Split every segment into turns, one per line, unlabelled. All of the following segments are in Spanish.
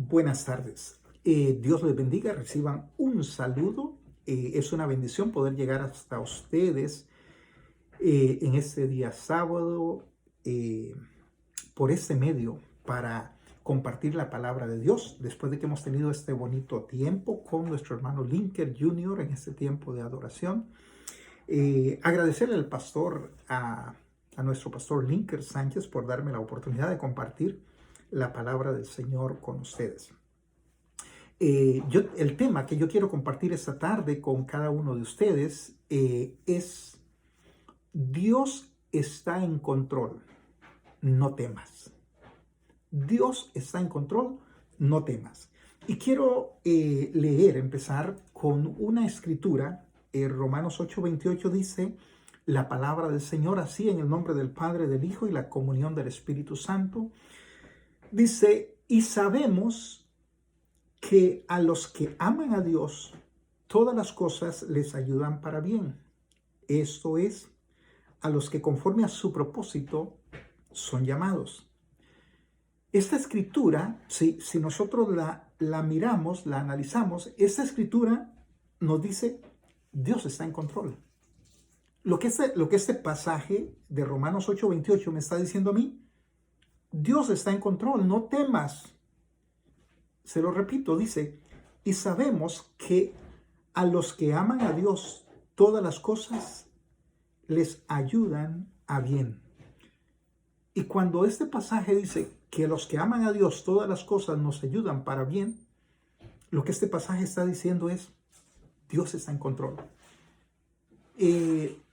Buenas tardes. Dios les bendiga, reciban un saludo. Es una bendición poder llegar hasta ustedes en este día sábado eh, por este medio para compartir la palabra de Dios después de que hemos tenido este bonito tiempo con nuestro hermano Linker Jr. en este tiempo de adoración. Agradecerle al pastor, a nuestro pastor Linker Sánchez por darme la oportunidad de compartir la palabra del Señor con ustedes. El tema que yo quiero compartir esta tarde con cada uno de ustedes es: Dios está en control, no temas. Dios está en control, no temas. Y quiero empezar con una escritura. Romanos 8:28 dice la palabra del Señor así: en el nombre del Padre, del Hijo y la comunión del Espíritu Santo. Dice: y sabemos que a los que aman a Dios, todas las cosas les ayudan para bien. Esto es, a los que conforme a su propósito son llamados. Esta escritura, si nosotros la miramos, la analizamos, esta escritura nos dice: Dios está en control. Lo que este pasaje de Romanos 8:28 me está diciendo a mí: Dios está en control, no temas. Se lo repito, dice: y sabemos que a los que aman a Dios, todas las cosas les ayudan a bien. Y cuando este pasaje dice que a los que aman a Dios, todas las cosas nos ayudan para bien, lo que este pasaje está diciendo es: Dios está en control.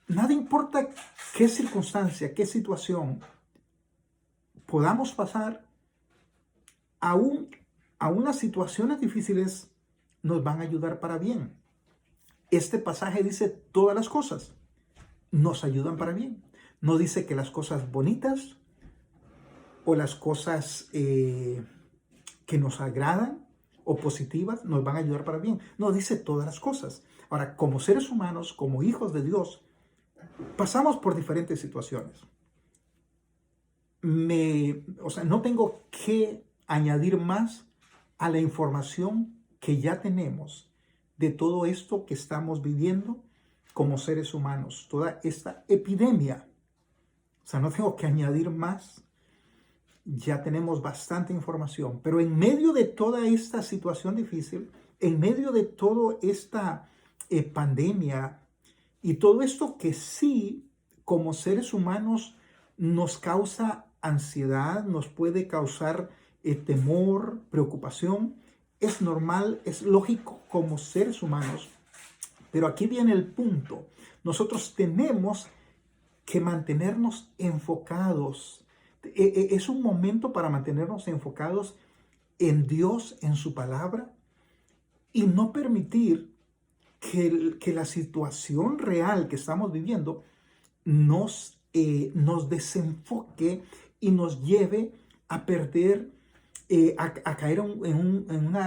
Nada importa qué circunstancia, qué situación podamos pasar, aún las situaciones difíciles nos van a ayudar para bien. Este pasaje dice: todas las cosas nos ayudan para bien. No dice que las cosas bonitas o las cosas que nos agradan o positivas nos van a ayudar para bien. No, dice todas las cosas. Ahora, como seres humanos, como hijos de Dios, pasamos por diferentes situaciones. No tengo que añadir más a la información que ya tenemos de todo esto que estamos viviendo como seres humanos, toda esta epidemia. No tengo que añadir más, ya tenemos bastante información, pero en medio de toda esta situación difícil, en medio de toda esta pandemia y todo esto que sí, como seres humanos, nos causa ansiedad, nos puede causar temor, preocupación. Es normal, es lógico como seres humanos, pero aquí viene el punto. Nosotros tenemos que mantenernos enfocados. Es un momento para mantenernos enfocados en Dios, en su palabra, y no permitir que la situación real que estamos viviendo nos desenfoque y nos lleve a perder, a caer en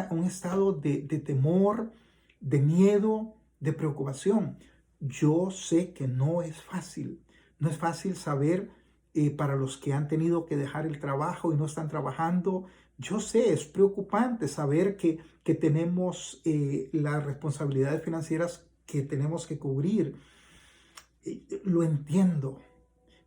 un estado de temor, de miedo, de preocupación. Yo sé que no es fácil saber, para los que han tenido que dejar el trabajo y no están trabajando. Yo sé, es preocupante saber que tenemos las responsabilidades financieras que tenemos que cubrir. Lo entiendo.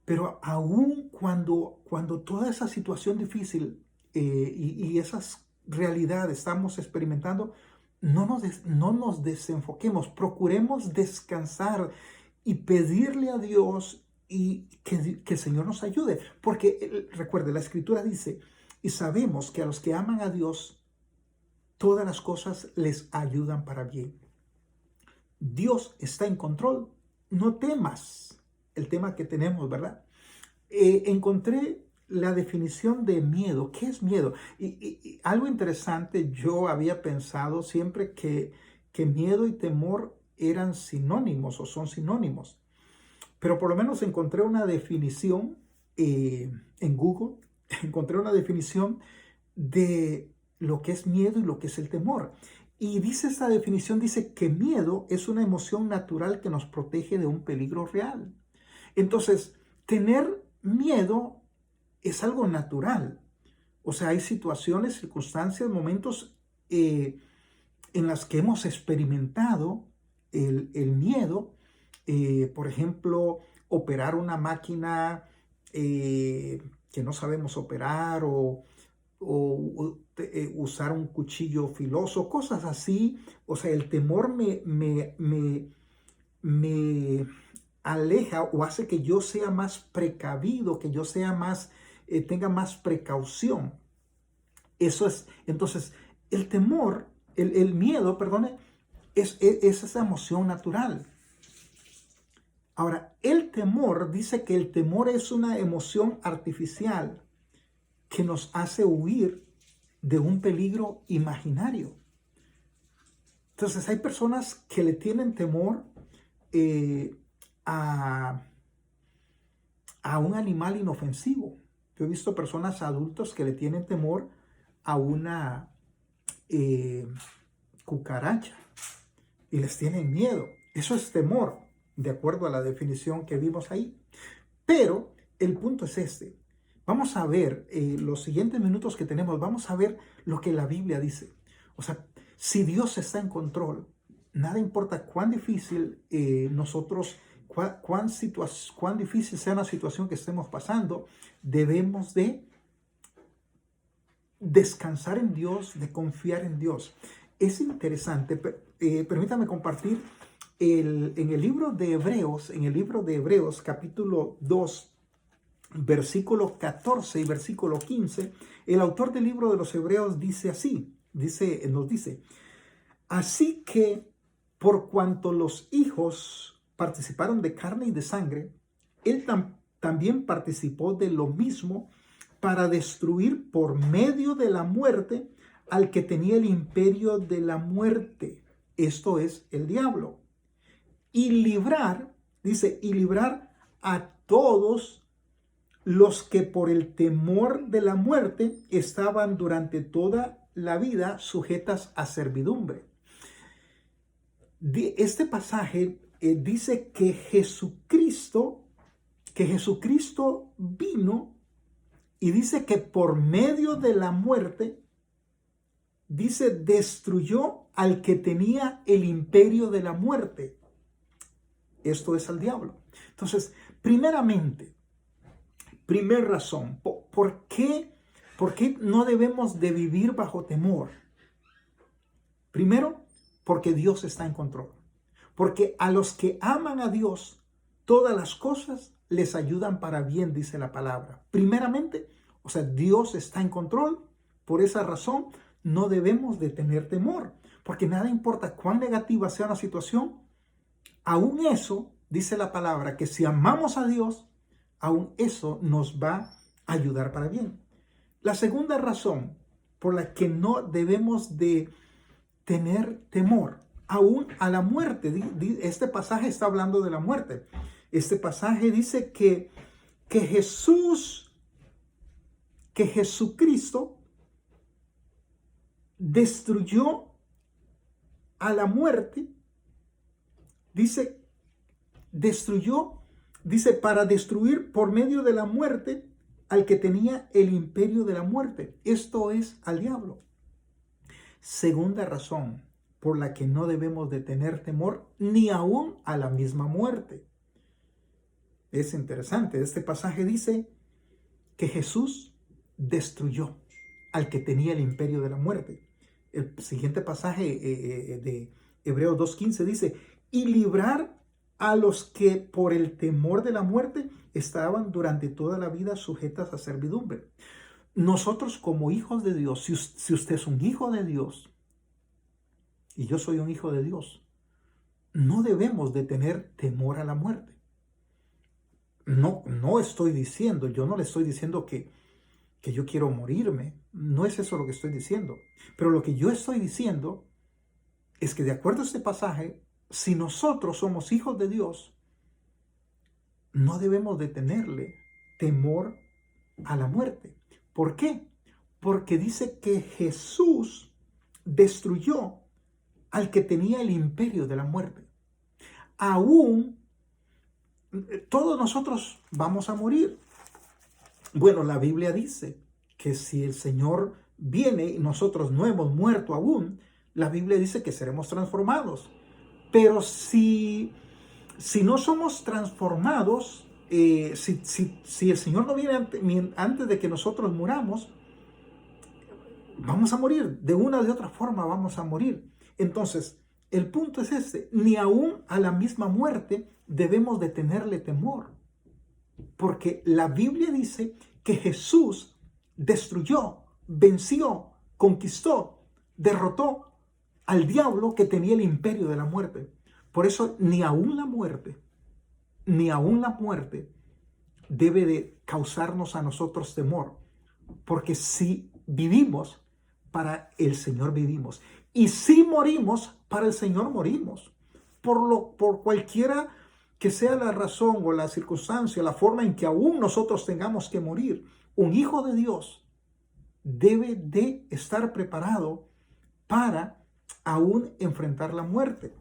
Pero aún cuando toda esa situación difícil y esas realidades estamos experimentando, no nos desenfoquemos, procuremos descansar y pedirle a Dios y que el Señor nos ayude. Porque recuerde, la Escritura dice: y sabemos que a los que aman a Dios, todas las cosas les ayudan para bien. Dios está en control, no temas. El tema que tenemos, ¿verdad? Encontré la definición de miedo. ¿Qué es miedo? Y algo interesante, yo había pensado siempre que miedo y temor eran sinónimos o son sinónimos, pero por lo menos encontré una definición en Google, encontré una definición de lo que es miedo y lo que es el temor. Y dice esta definición, dice que miedo es una emoción natural que nos protege de un peligro real. Entonces, tener miedo es algo natural. O sea, hay situaciones, circunstancias, momentos en las que hemos experimentado el miedo. Por ejemplo, operar una máquina que no sabemos operar o usar un cuchillo filoso, cosas así. O sea, el temor me aleja o hace que yo sea más precavido, que yo sea más, tenga más precaución. Eso es, entonces, el temor, el miedo, perdone, es esa emoción natural. Ahora, el temor, dice que el temor es una emoción artificial que nos hace huir de un peligro imaginario. Entonces, hay personas que le tienen temor eh, a, a un animal inofensivo. Yo he visto personas adultos que le tienen temor a una eh, cucaracha y les tienen miedo. Eso es temor, de acuerdo a la definición que vimos ahí. Pero el punto es este. Vamos a ver los siguientes minutos que tenemos, vamos a ver lo que la Biblia dice. O sea, si Dios está en control, nada importa cuán difícil cuán difícil sea la situación que estemos pasando, debemos de descansar en Dios, de confiar en Dios. Es interesante, permítame compartir en el libro de Hebreos, capítulo 2, versículo 14 y versículo 15, el autor del libro de los Hebreos dice así, nos dice, así que por cuanto los hijos participaron de carne y de sangre, él también participó de lo mismo para destruir por medio de la muerte al que tenía el imperio de la muerte, esto es el diablo, y librar, dice, y librar a todos los que por el temor de la muerte estaban durante toda la vida sujetas a servidumbre. Este pasaje dice que Jesucristo vino y dice que por medio de la muerte, dice, destruyó al que tenía el imperio de la muerte. Esto es al diablo. Entonces, primeramente, primera razón, ¿por qué no debemos de vivir bajo temor? Primero, porque Dios está en control. Porque a los que aman a Dios, todas las cosas les ayudan para bien, dice la palabra. Primeramente, o sea, Dios está en control. Por esa razón, no debemos de tener temor. Porque nada importa cuán negativa sea una situación, aún eso, dice la palabra, que si amamos a Dios, aún eso nos va a ayudar para bien. La segunda razón por la que no debemos de tener temor, aún a la muerte. Este pasaje está hablando de la muerte. Este pasaje dice que Jesucristo destruyó a la muerte. Dice, para destruir por medio de la muerte al que tenía el imperio de la muerte. Esto es al diablo. Segunda razón por la que no debemos de tener temor ni aún a la misma muerte. Es interesante, este pasaje dice que Jesús destruyó al que tenía el imperio de la muerte. El siguiente pasaje de Hebreos 2:15 dice, y librar a los que por el temor de la muerte estaban durante toda la vida sujetas a servidumbre. Nosotros como hijos de Dios, si usted es un hijo de Dios y yo soy un hijo de Dios, no debemos de tener temor a la muerte. No estoy diciendo, yo no le estoy diciendo que yo quiero morirme. No es eso lo que estoy diciendo. Pero lo que yo estoy diciendo es que de acuerdo a este pasaje, si nosotros somos hijos de Dios, no debemos de tenerle temor a la muerte. ¿Por qué? Porque dice que Jesús destruyó al que tenía el imperio de la muerte. Aún todos nosotros vamos a morir. Bueno, la Biblia dice que si el Señor viene y nosotros no hemos muerto aún, la Biblia dice que seremos transformados. Pero si no somos transformados, si el Señor no viene antes de que nosotros muramos, vamos a morir. De una o de otra forma vamos a morir. Entonces, el punto es este: ni aún a la misma muerte debemos de tenerle temor. Porque la Biblia dice que Jesús destruyó, venció, conquistó, derrotó al diablo que tenía el imperio de la muerte. Por eso ni aún la muerte debe de causarnos a nosotros temor. Porque si vivimos, para el Señor vivimos. Y si morimos, para el Señor morimos. Por cualquiera que sea la razón o la circunstancia, la forma en que aún nosotros tengamos que morir, un hijo de Dios debe de estar preparado para aún enfrentar la muerte.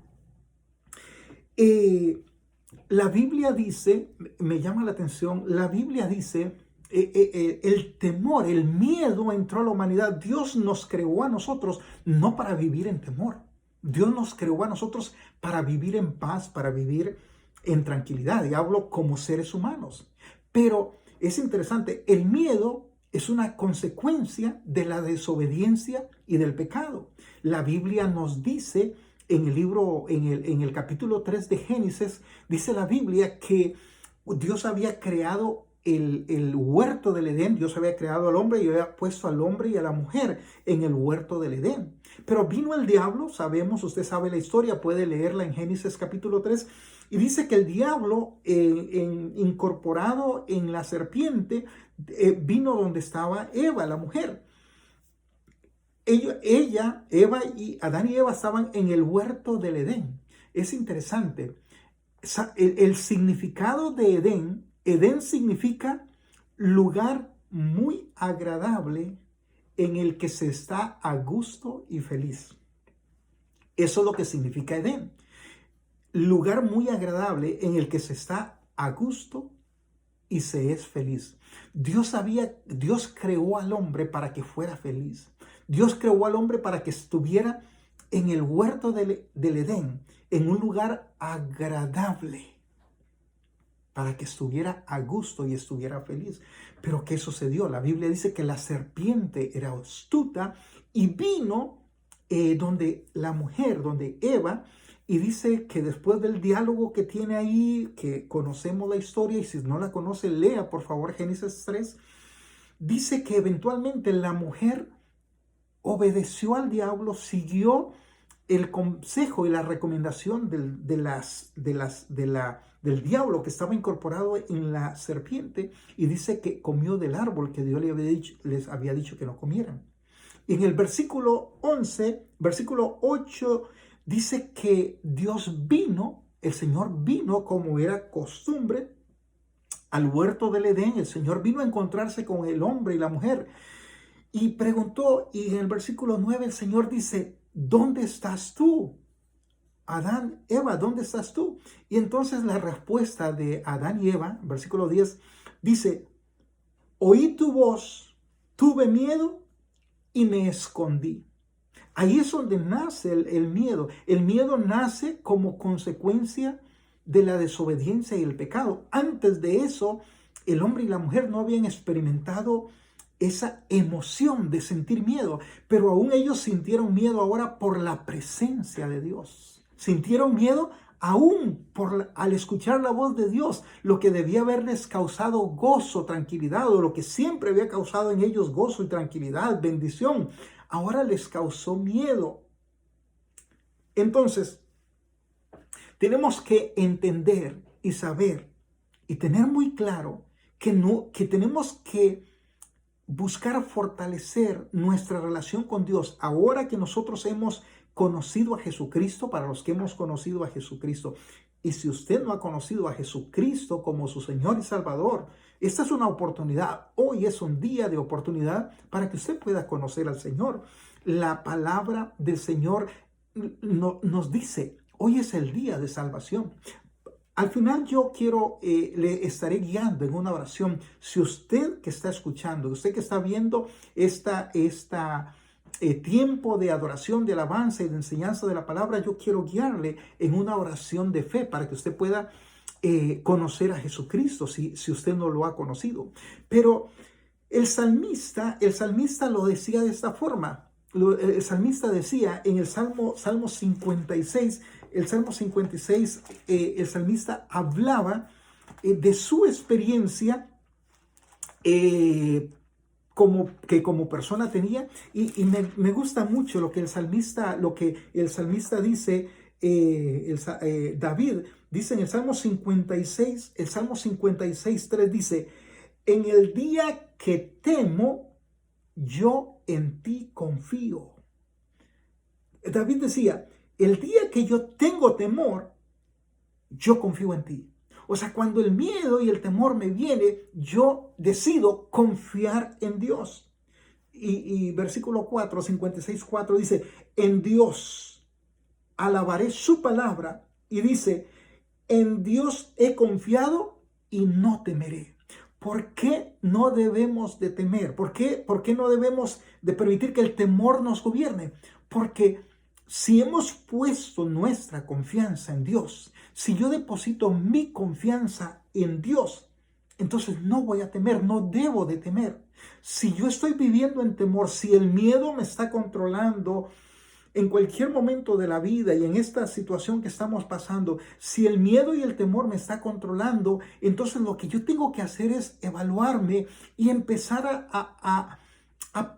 La Biblia dice, me llama la atención, la Biblia dice, el temor, el miedo entró a la humanidad. Dios nos creó a nosotros no para vivir en temor. Dios nos creó a nosotros para vivir en paz, para vivir en tranquilidad. Y hablo como seres humanos. Pero es interesante, el miedo es una consecuencia de la desobediencia y del pecado. La Biblia nos dice en el libro, en el capítulo 3 de Génesis, dice la Biblia que Dios había creado el huerto del Edén. Dios había creado al hombre y había puesto al hombre y a la mujer en el huerto del Edén. Pero vino el diablo, sabemos, usted sabe la historia, puede leerla en Génesis capítulo 3, y dice que el diablo, incorporado en la serpiente, vino donde estaba Eva, la mujer. Adán y Eva estaban en el huerto del Edén. Es interesante. El significado de Edén significa lugar muy agradable en el que se está a gusto y feliz. Eso es lo que significa Edén. Lugar muy agradable en el que se está a gusto y se es feliz. Dios creó al hombre para que fuera feliz. Dios creó al hombre para que estuviera en el huerto del Edén, en un lugar agradable, para que estuviera a gusto y estuviera feliz. Pero ¿qué sucedió? La Biblia dice que la serpiente era astuta y vino donde la mujer, donde Eva, y dice que después del diálogo que tiene ahí, que conocemos la historia, y si no la conoce, lea por favor Génesis 3, dice que eventualmente la mujer obedeció al diablo, siguió el consejo y la recomendación del diablo que estaba incorporado en la serpiente, y dice que comió del árbol que Dios les había dicho que no comieran. Y en el versículo 11, versículo 8, dice que el Señor vino como era costumbre al huerto del Edén. El Señor vino a encontrarse con el hombre y la mujer y preguntó, y en el versículo 9 el Señor dice: ¿dónde estás tú? Adán, Eva, ¿dónde estás tú? Y entonces la respuesta de Adán y Eva, versículo 10, dice: oí tu voz, tuve miedo y me escondí. Ahí es donde nace el miedo. El miedo nace como consecuencia de la desobediencia y el pecado. Antes de eso, el hombre y la mujer no habían experimentado esa emoción de sentir miedo, pero aún ellos sintieron miedo ahora por la presencia de Dios. Sintieron miedo aún al escuchar la voz de Dios, lo que debía haberles causado gozo, tranquilidad, o lo que siempre había causado en ellos gozo y tranquilidad, bendición, ahora les causó miedo. Entonces, tenemos que entender y saber y tener muy claro que tenemos que buscar fortalecer nuestra relación con Dios ahora que nosotros hemos conocido a Jesucristo, para los que hemos conocido a Jesucristo. Y si usted no ha conocido a Jesucristo como su Señor y Salvador, esta es una oportunidad. Hoy es un día de oportunidad para que usted pueda conocer al Señor. La palabra del Señor nos dice: hoy es el día de salvación. Al final yo quiero, le estaré guiando en una oración. Si usted que está escuchando, usted que está viendo esta tiempo de adoración, de alabanza y de enseñanza de la palabra, yo quiero guiarle en una oración de fe para que usted pueda conocer a Jesucristo si usted no lo ha conocido. Pero el salmista lo decía de esta forma. El salmista decía en el Salmo 56, el Salmo 56, el salmista hablaba de su experiencia como persona tenía, y me gusta mucho lo que el salmista dice, David dice en el Salmo 56, el Salmo 56, 3 dice: en el día que temo, yo en ti confío. David decía, el día que yo tengo temor, yo confío en ti. O sea, cuando el miedo y el temor me viene, yo decido confiar en Dios. Y versículo 4, 56, 4 dice, en Dios alabaré su palabra. Y dice, en Dios he confiado y no temeré. ¿Por qué no debemos de temer? ¿Por qué no debemos de permitir que el temor nos gobierne? Porque si hemos puesto nuestra confianza en Dios, si yo deposito mi confianza en Dios, entonces no voy a temer, no debo de temer. Si yo estoy viviendo en temor, si el miedo me está controlando, en cualquier momento de la vida y en esta situación que estamos pasando, si el miedo y el temor me está controlando, entonces lo que yo tengo que hacer es evaluarme y empezar a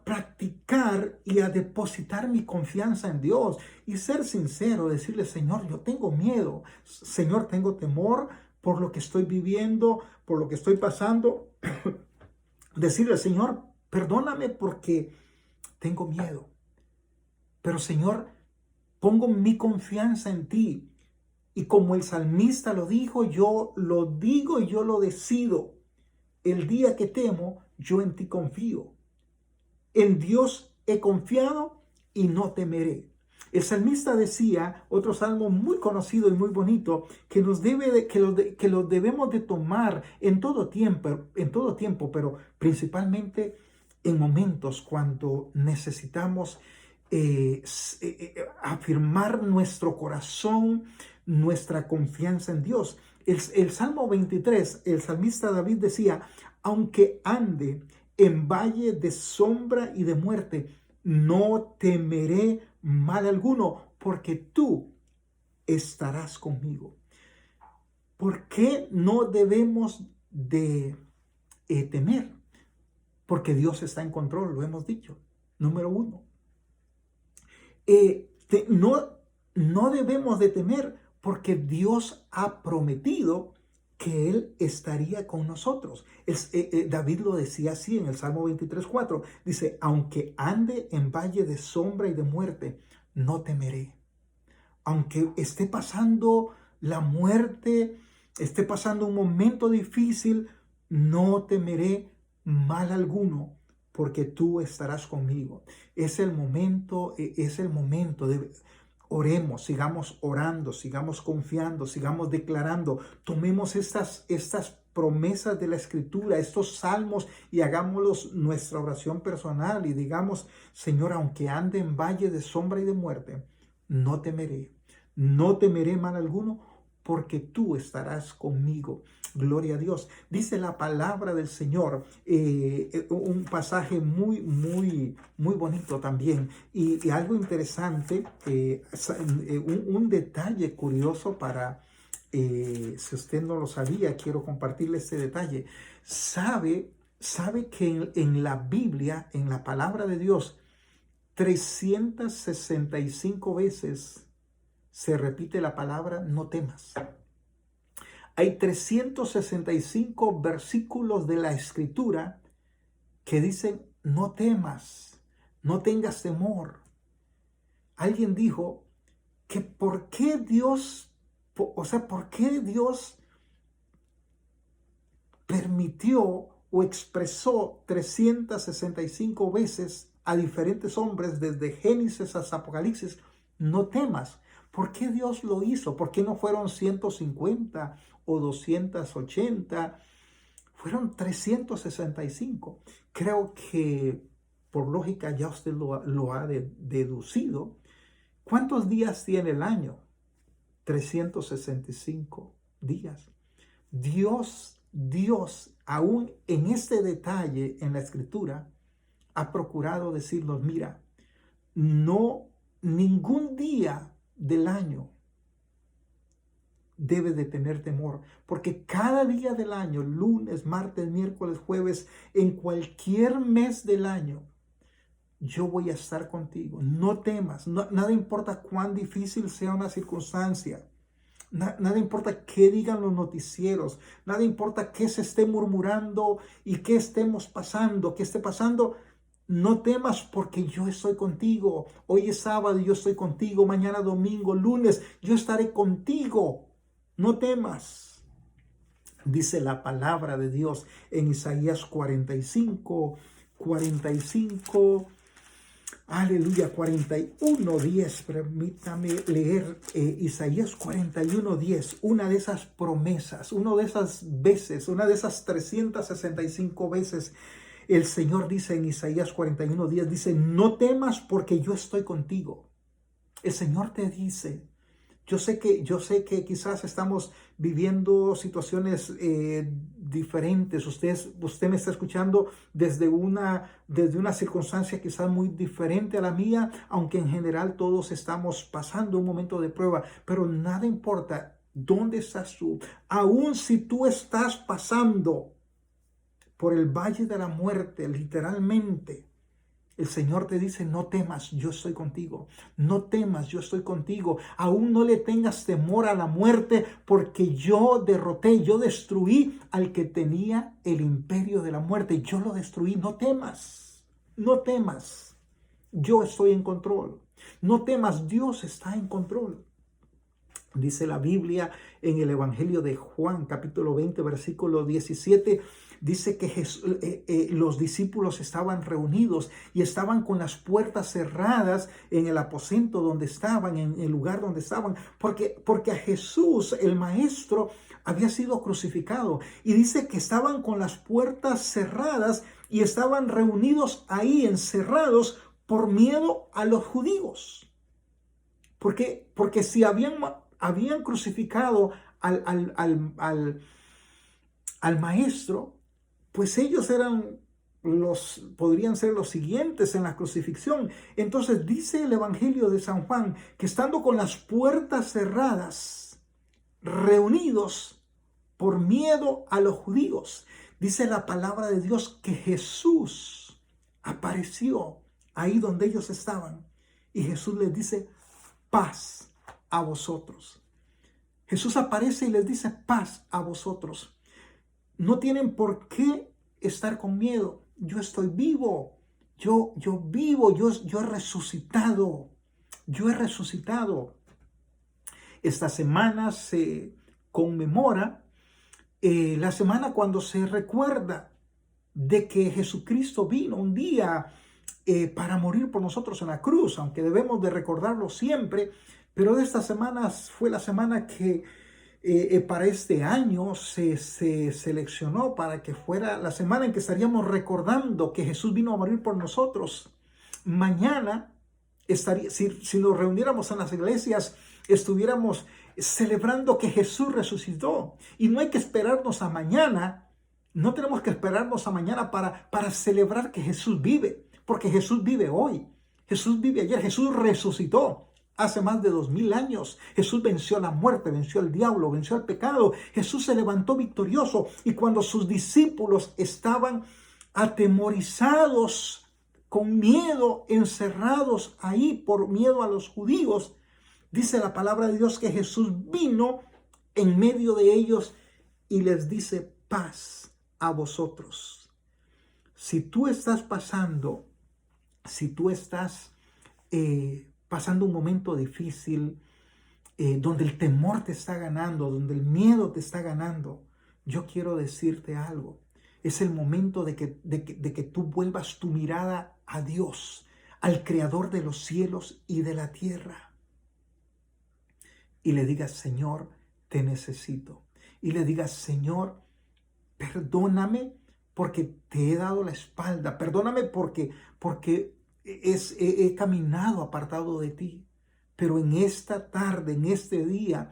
practicar y a depositar mi confianza en Dios y ser sincero, decirle, Señor, yo tengo miedo, Señor, tengo temor por lo que estoy viviendo, por lo que estoy pasando. Decirle, Señor, perdóname porque tengo miedo. Pero Señor, pongo mi confianza en ti. Y como el salmista lo dijo, yo lo digo y yo lo decido. El día que temo, yo en ti confío. En Dios he confiado y no temeré. El salmista decía, otro salmo muy conocido y muy bonito, que lo debemos de tomar en todo tiempo, pero principalmente en momentos cuando necesitamos afirmar nuestro corazón, nuestra confianza en Dios. El Salmo 23, el salmista David decía, aunque ande en valle de sombra y de muerte, no temeré mal alguno, porque tú estarás conmigo. ¿Por qué no debemos de temer? Porque Dios está en control, lo hemos dicho. Número uno. No debemos de temer porque Dios ha prometido que Él estaría con nosotros. David lo decía así en el Salmo 23:4. Dice, aunque ande en valle de sombra y de muerte, no temeré. Aunque esté pasando la muerte, esté pasando un momento difícil, no temeré mal alguno, porque tú estarás conmigo. Es el momento de oremos, sigamos orando, sigamos confiando, sigamos declarando, tomemos estas promesas de la Escritura, estos salmos, y hagámoslos nuestra oración personal y digamos, Señor, aunque ande en valle de sombra y de muerte, no temeré mal alguno, porque tú estarás conmigo. Gloria a Dios. Dice la palabra del Señor, un pasaje muy, muy, muy bonito también. Y algo interesante, un detalle curioso para, si usted no lo sabía, quiero compartirle este detalle. Sabe que en la Biblia, en la palabra de Dios, 365 veces se repite la palabra no temas. Hay 365 versículos de la Escritura que dicen no temas, no tengas temor. Alguien dijo que por qué Dios permitió o expresó 365 veces a diferentes hombres desde Génesis hasta Apocalipsis, no temas. ¿Por qué Dios lo hizo? ¿Por qué no fueron 150 o 280, fueron 365. Creo que por lógica ya usted lo ha deducido. ¿Cuántos días tiene el año? 365 días. Dios, aún en este detalle en la Escritura, ha procurado decirnos, mira, no, ningún día del año debe de tener temor, porque cada día del año, lunes, martes, miércoles, jueves, en cualquier mes del año, yo voy a estar contigo. No temas, nada importa cuán difícil sea una circunstancia. Nada importa qué digan los noticieros, nada importa qué se esté murmurando y qué estemos pasando, qué esté pasando. No temas porque yo estoy contigo. Hoy es sábado y yo estoy contigo. Mañana domingo, lunes, yo estaré contigo. No temas. Dice la palabra de Dios en Isaías 45. Aleluya, 41:10. Permítame leer Isaías 41:10. Una de esas promesas, una de esas veces, una de esas 365 veces. El Señor dice en Isaías 41:10, dice, no temas porque yo estoy contigo. El Señor te dice, yo sé que quizás estamos viviendo situaciones diferentes. Usted me está escuchando desde una circunstancia quizás muy diferente a la mía, aunque en general todos estamos pasando un momento de prueba, pero nada importa dónde estás tú. Aún si tú estás pasando por el valle de la muerte, literalmente, el Señor te dice, no temas, yo estoy contigo. No temas, yo estoy contigo. Aún no le tengas temor a la muerte, porque yo derroté, yo destruí al que tenía el imperio de la muerte. Yo lo destruí. No temas, no temas. Yo estoy en control. No temas, Dios está en control. Dice la Biblia en el Evangelio de Juan, capítulo 20, versículo 17, dice que los discípulos estaban reunidos y estaban con las puertas cerradas en el aposento donde estaban, en el lugar donde estaban, porque a Jesús, el Maestro, había sido crucificado. Y dice que estaban con las puertas cerradas y estaban reunidos ahí, encerrados, por miedo a los judíos. Porque si habían crucificado al Maestro, pues ellos podrían ser los siguientes en la crucifixión. Entonces dice el Evangelio de San Juan que estando con las puertas cerradas, reunidos por miedo a los judíos, dice la palabra de Dios que Jesús apareció ahí donde ellos estaban. Y Jesús les dice, paz a vosotros. Jesús aparece y les dice, paz a vosotros. No tienen por qué estar con miedo. Yo estoy vivo. Yo vivo. Yo he resucitado. Yo he resucitado. Esta semana se conmemora la semana cuando se recuerda de que Jesucristo vino un día para morir por nosotros en la cruz, aunque debemos de recordarlo siempre, pero de estas semanas fue la semana que para este año se seleccionó para que fuera la semana en que estaríamos recordando que Jesús vino a morir por nosotros. Mañana, si nos reuniéramos en las iglesias, estuviéramos celebrando que Jesús resucitó. Y no hay que esperarnos a mañana, no tenemos que esperarnos a mañana para celebrar que Jesús vive, porque Jesús vive hoy, Jesús vive ayer, Jesús resucitó. Hace más de 2000 años, Jesús venció la muerte, venció al diablo, venció al pecado. Jesús se levantó victorioso. Y cuando sus discípulos estaban atemorizados, con miedo, encerrados ahí por miedo a los judíos, dice la palabra de Dios que Jesús vino en medio de ellos y les dice, paz a vosotros. Si tú estás pasando pasando un momento difícil, donde el temor te está ganando, donde el miedo te está ganando, yo quiero decirte algo. Es el momento de que tú vuelvas tu mirada a Dios, al Creador de los cielos y de la tierra. Y le digas, Señor, te necesito. y le digas, Señor, perdóname porque te he dado la espalda. Perdóname porque he caminado apartado de ti. Pero en esta tarde, en este día,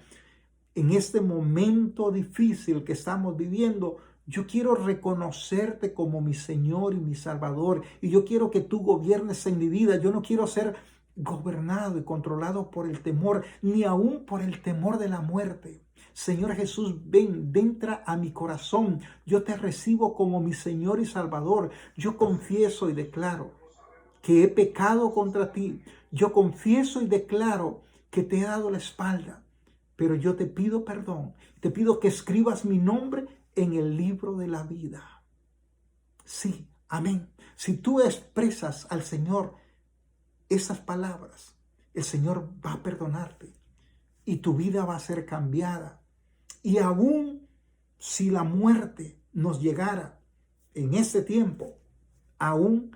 en este momento difícil que estamos viviendo, yo quiero reconocerte como mi Señor y mi Salvador. Y yo quiero que tú gobiernes en mi vida. Yo no quiero ser gobernado y controlado por el temor, ni aún por el temor de la muerte. Señor Jesús, ven, entra a mi corazón. Yo te recibo como mi Señor y Salvador. Yo confieso y declaro que he pecado contra ti. Yo confieso y declaro que te he dado la espalda. Pero yo te pido perdón. Te pido que escribas mi nombre en el libro de la vida. Sí, amén. Si tú expresas al Señor esas palabras, el Señor va a perdonarte y tu vida va a ser cambiada. Y aún si la muerte nos llegara en este tiempo, aún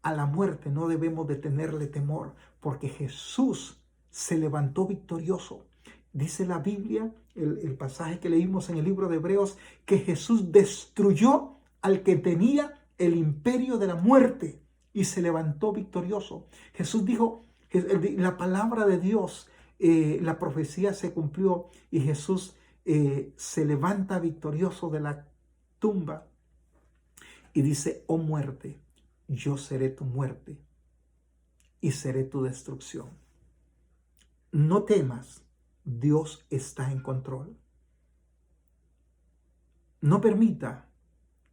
a la muerte no debemos de tenerle temor, porque Jesús se levantó victorioso. Dice la Biblia, el pasaje que leímos en el libro de Hebreos, que Jesús destruyó al que tenía el imperio de la muerte y se levantó victorioso. Jesús dijo, la palabra de Dios, la profecía se cumplió y Jesús se levanta victorioso de la tumba y dice, oh muerte, yo seré tu muerte y seré tu destrucción. No temas, Dios está en control. No permita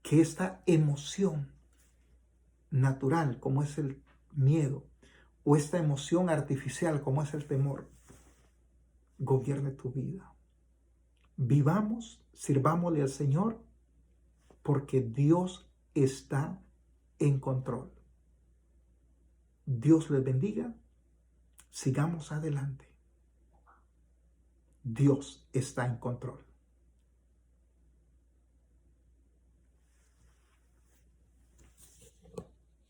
que esta emoción natural, como es el miedo, o esta emoción artificial, como es el temor, gobierne tu vida. Vivamos, sirvámosle al Señor, porque Dios está en control. Dios les bendiga. Sigamos adelante. Dios está en control.